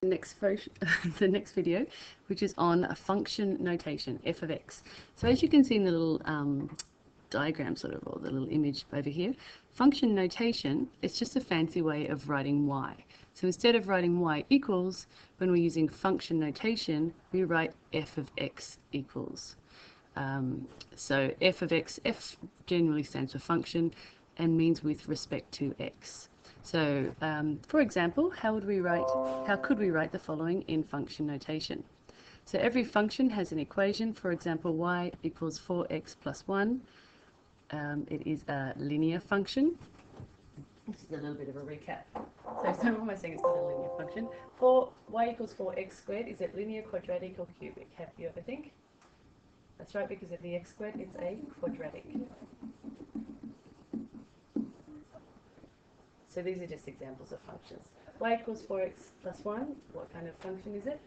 The next video, which is on a function notation, f of x. So as you can see in the little diagram sort of, or the little image over here, function notation is just a fancy way of writing y. So instead of writing y equals, when we're using function notation, we write f of x equals. So f of x, f generally stands for function and means with respect to x. So, for example, how could we write the following in function notation? So every function has an equation. For example, y equals 4x plus 1. It is a linear function. This is a little bit of a recap. So what am I saying? It's not a linear function. Y equals 4x squared. Is it linear, quadratic, or cubic? Have you ever think? That's right, because of the x squared, it's a quadratic. So these are just examples of functions. Y equals 4x plus 1. What kind of function is it?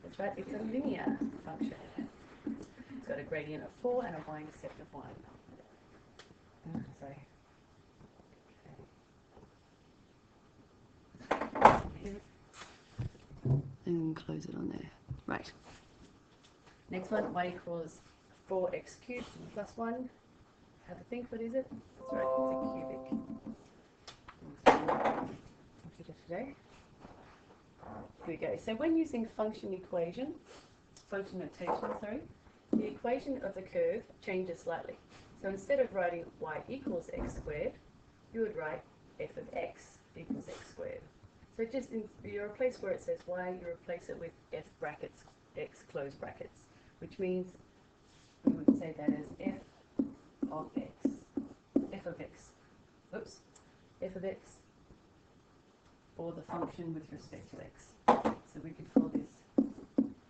That's right, it's a linear function. It's got a gradient of 4 and a y-intercept of 1. Sorry. And close it on there. Right. Next one, y equals 4x cubed plus 1. Have a think, what is it? That's right, it's a cubic. Today. Here we go. So when using function notation, the equation of the curve changes slightly. So instead of writing y equals x squared, you would write f of x equals x squared. So just you replace where it says y, you replace it with f brackets, x close brackets, which means we would say that as f of x, f of x, or the function with respect to x. So we could call this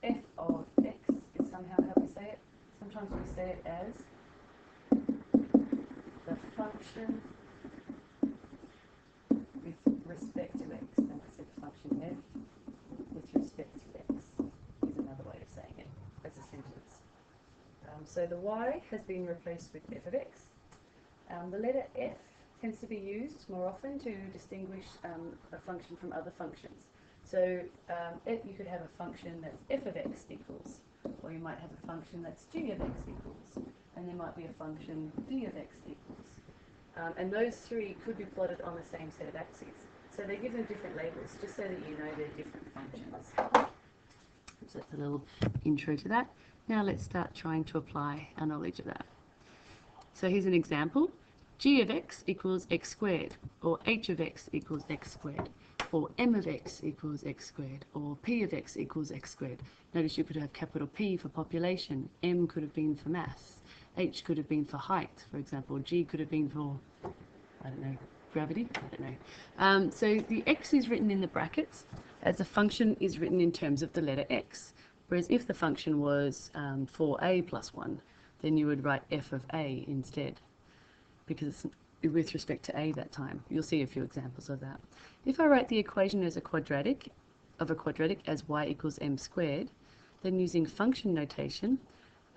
f of x is somehow how we say it. Sometimes we say it as the function with respect to x. And I said function f with respect to x is another way of saying it as a sentence. So the y has been replaced with f of x. The letter f tends to be used more often to distinguish a function from other functions. So you could have a function that's f of x equals, or you might have a function that's g of x equals, and there might be a function d of x equals. And those three could be plotted on the same set of axes. So they give them different labels, just so that you know they're different functions. So that's a little intro to that. Now let's start trying to apply our knowledge of that. So here's an example. G of x equals x squared, or h of x equals x squared, or m of x equals x squared, or p of x equals x squared. Notice you could have capital P for population, m could have been for mass, h could have been for height, for example, g could have been for, I don't know, gravity? I don't know. So the x is written in the brackets as the function is written in terms of the letter x. Whereas if the function was 4a plus 1, then you would write f of a instead, because it's with respect to a that time. You'll see a few examples of that. If I write the equation as a quadratic as y equals m squared, then using function notation,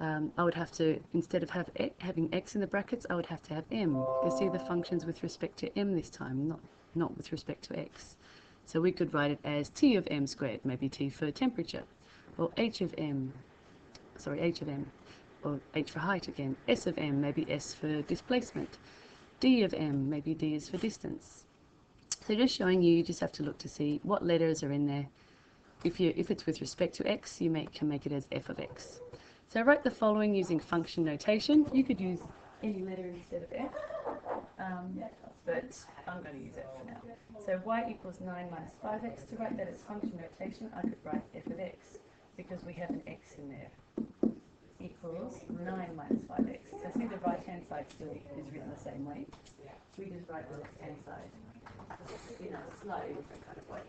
I would have to, instead of having x in the brackets, I would have to have m. You see the function's with respect to m this time, not with respect to x. So we could write it as t of m squared, maybe t for temperature, or h of m, or h for height again, s of m, maybe s for displacement, d of m, maybe d is for distance. So just showing you just have to look to see what letters are in there. If it's with respect to x, you can make it as f of x. So I wrote the following using function notation. You could use any letter instead of f, but I'm going to use it for now. So y equals 9 minus 5x. To write that as function notation, I could write f of x, because we have an x in there, equals 9 minus 5x. So see, the right-hand side still is written the same way. We just write the left-hand side in a slightly different kind of way.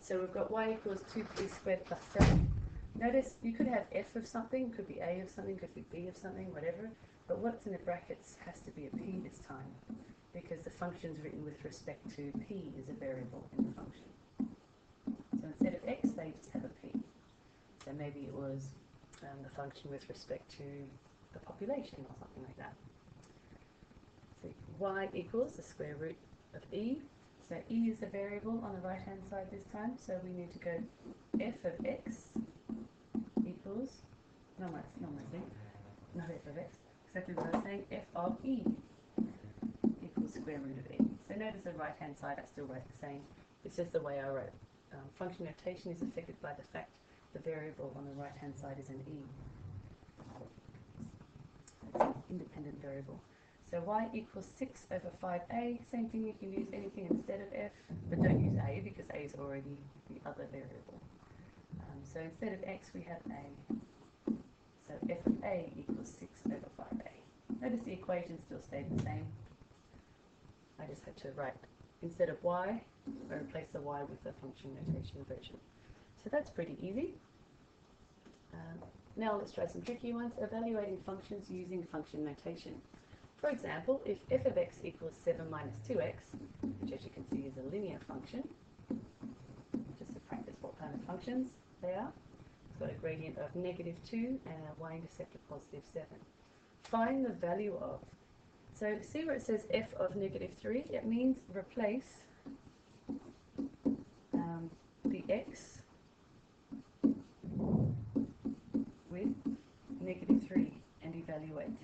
So we've got y equals 2p squared plus 7. Notice you could have f of something, could be a of something, could be b of something, whatever, but what's in the brackets has to be a p this time, because the function's written with respect to p as a variable in the function. So instead of x, they just have a p. So maybe it was the function with respect to the population or something like that. So y equals the square root of e. So e is a variable on the right hand side this time, so we need to go f of x equals, not f of x, exactly what I was saying, f of e equals square root of e. So notice the right hand side I still wrote the same, it's just the way I wrote. Function notation is affected by the fact the variable on the right hand side is an e. It's an independent variable. So y equals 6 over 5a, same thing, you can use anything instead of f, but don't use a because a is already the other variable. So instead of x we have a. So f of a equals 6 over 5a. Notice the equation still stayed the same. I just had to write, instead of y, I replace the y with the function notation version. So that's pretty easy. Now let's try some tricky ones, evaluating functions using function notation. For example, if f of x equals 7 minus 2x, which as you can see is a linear function, just to practice what kind of functions they are, it's got a gradient of negative 2 and a y-intercept of positive 7. Find the value of. So see where it says f of negative 3? It means replace the x with negative 3 and evaluate.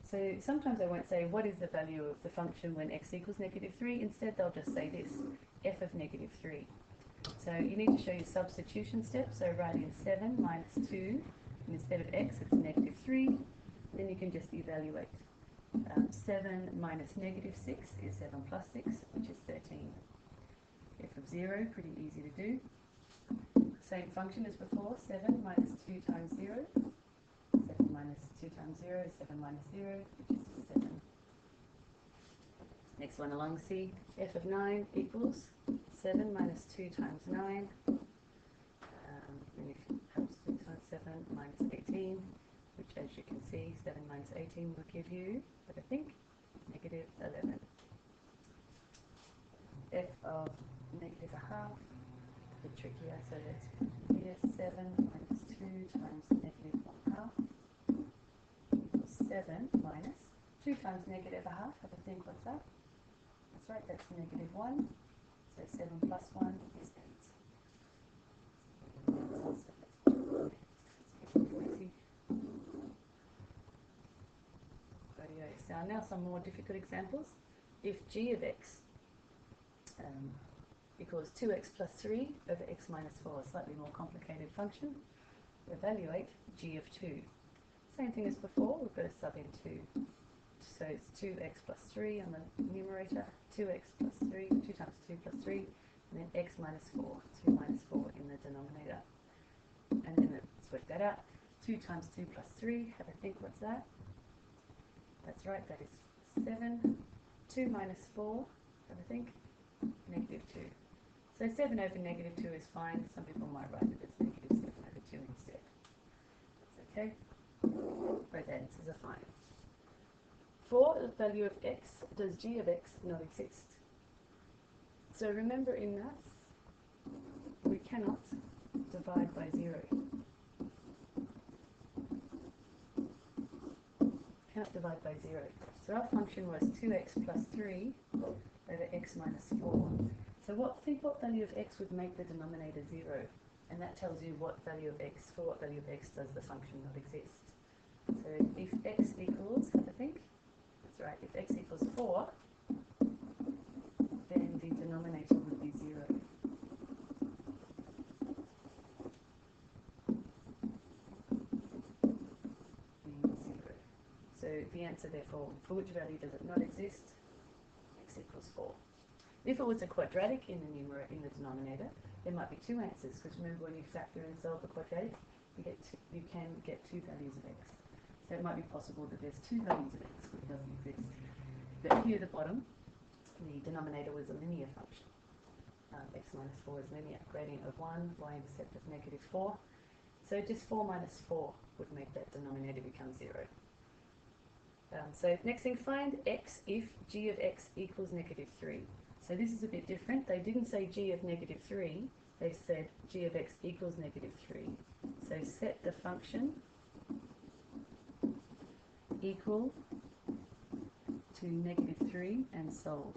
So sometimes I won't say what is the value of the function when x equals negative 3. Instead they'll just say this, f of negative 3. So you need to show your substitution step. So write in 7 minus 2, and instead of x it's negative 3. Then you can just evaluate. 7 minus negative 6 is 7 plus 6, which is 13. f of 0, pretty easy to do. Same function as before, 7 minus 2 times 0. 7 minus 2 times 0 is 7 minus 0, which is 7. Next one along, C, f of 9 equals 7 minus 2 times 9. And if it helps, 2 times 7 minus 18, which as you can see, 7 minus 18 will give you, what I think, negative 11. f of negative a half, a bit trickier, so let's put here 7 minus 2 times negative 1 half equals 7 minus 2 times negative a half. Have a think, what's that? That's right, that's negative 1. So 7 plus 1 is 8. So now some more difficult examples. If g of x equals 2x plus 3 over x minus 4, a slightly more complicated function, evaluate g of 2. Same thing as before, we've got to sub in 2. So it's 2x plus 3 on the numerator, 2x plus 3, 2 times 2 plus 3, and then x minus 4, 2 minus 4 in the denominator. And then let's work that out. 2 times 2 plus 3, have a think, what's that? That's right, that is 7. 2 minus 4, have a think, negative 2. So 7 over negative 2 is fine. Some people might write it as negative 7 over 2 instead. That's okay. Both answers are fine. For the value of x, does g of x not exist? So remember in maths, we cannot divide by 0. Cannot divide by 0. So our function was 2x plus 3 over x minus 4. So think what value of x would make the denominator 0? And that tells you what value of x, for what value of x does the function not exist. So if x equals, have a think, that's right, if x equals 4, then the denominator would be 0. So the answer therefore, for which value does it not exist? X equals 4. If it was a quadratic in the denominator, there might be two answers, because remember when you factor and solve a quadratic, you can get two values of x. So it might be possible that there's two values of x which doesn't exist. But here at the bottom, the denominator was a linear function. X minus 4 is linear, gradient of 1, y-intercept of negative 4. So just 4 minus 4 would make that denominator become 0. So next thing, find x if g of x equals negative 3. So this is a bit different. They didn't say g of negative 3, they said g of x equals negative 3. So set the function equal to -3 and solve.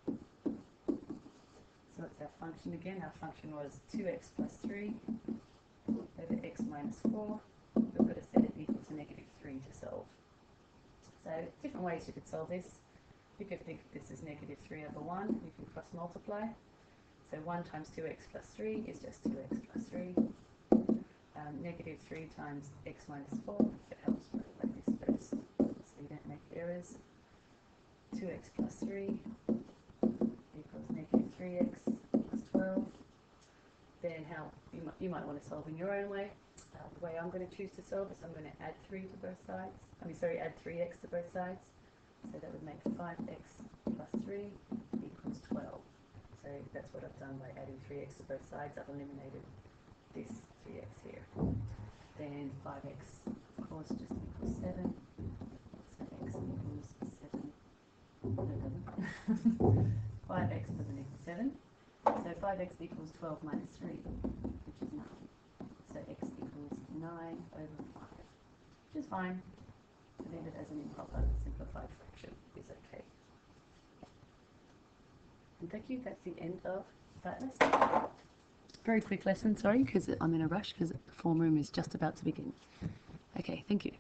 So it's our function again. Our function was 2x plus 3 over x minus 4. We've got to set it equal to -3 to solve. So different ways you could solve this. You could think of this as -3 over 1. You can cross multiply. So 1 times 2x plus 3 is just 2x plus 3. -3 times x minus 4, if it helps, like this first, so you don't make errors. 2x plus 3 equals -3x plus 12. Then how you might want to solve in your own way. The way I'm going to choose to solve is I'm going to add 3 to both sides. Add 3x to both sides. So that would make 5x plus 3 equals 12. So that's what I've done by adding 3x to both sides. I've eliminated this 3x here. Then 5x, of course, just equals 7. So x equals 7. No, it doesn't. 5x doesn't equal 7. So 5x equals 12 minus 3, which is 9. So x equals 9 over 5, which is fine. To leave it as an improper simplified fraction is okay. And thank you, that's the end of that lesson. Very quick lesson, sorry, because I'm in a rush because the form room is just about to begin. Okay, thank you.